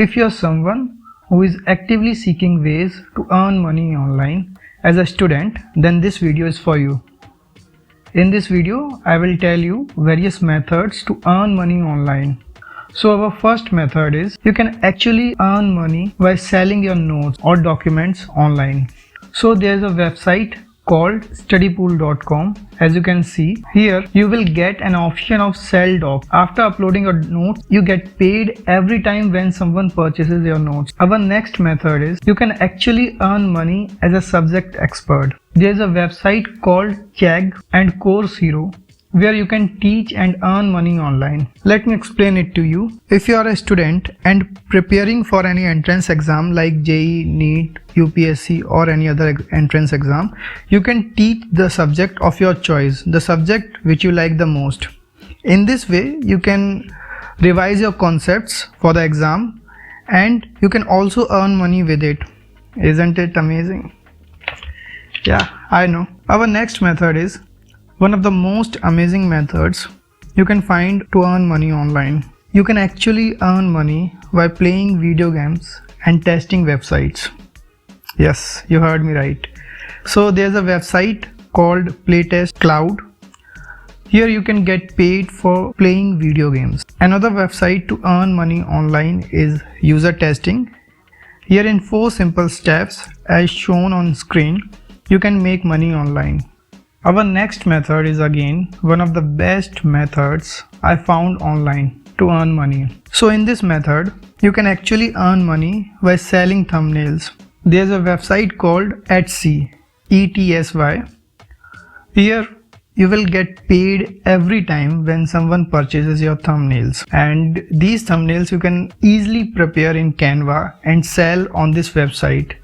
If you are someone who is actively seeking ways to earn money online as a student, then this video is for you. In this video, I will tell you various methods to earn money online. So our first method is you can actually earn money by selling your notes or documents online. So there's a website called studypool.com. As you can see here, you will get an option of sell doc. After uploading your notes, you get paid every time when someone purchases your notes. Our next method is you can actually earn money as a subject expert. There's a website called Chegg and Course Hero where you can teach and earn money online. Let me explain it to you. If you are a student and preparing for any entrance exam like JEE, NEET, UPSC or any other entrance exam, you can teach the subject of your choice, the subject which you like the most. In this way, you can revise your concepts for the exam and you can also earn money with it. Isn't it amazing? Yeah, I know. Our next method is one of the most amazing methods you can find to earn money online. You can actually earn money by playing video games and testing websites. Yes, you heard me right. So there's a website called Playtest Cloud. Here you can get paid for playing video games. Another website to earn money online is user testing. Here in 4 simple steps as shown on screen, you can make money online. Our next method is again one of the best methods I found online to earn money. So in this method, you can actually earn money by selling thumbnails. There's a website called Etsy, ETSY. Here you will get paid every time when someone purchases your thumbnails. And these thumbnails you can easily prepare in Canva and sell on this website.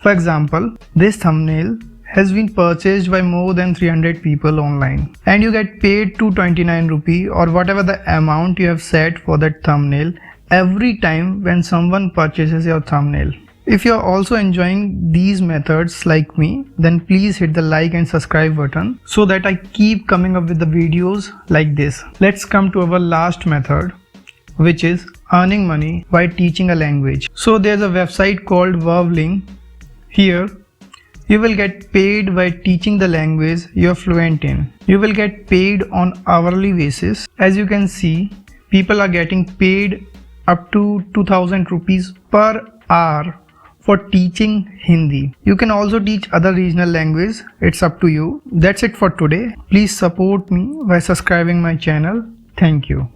For example, this thumbnail has been purchased by more than 300 people online and you get paid 229 rupee or whatever the amount you have set for that thumbnail every time when someone purchases your thumbnail. If you are also enjoying these methods like me, then please hit the like and subscribe button so that I keep coming up with the videos like this. Let's come to our last method, which is earning money by teaching a language. So there's a website called Juggling. Here you will get paid by teaching the language you're fluent in. You will get paid on hourly basis. As you can see, people are getting paid up to 2000 rupees per hour for teaching Hindi. You can also teach other regional language. It's up to you. That's it for today. Please support me by subscribing my channel. Thank you.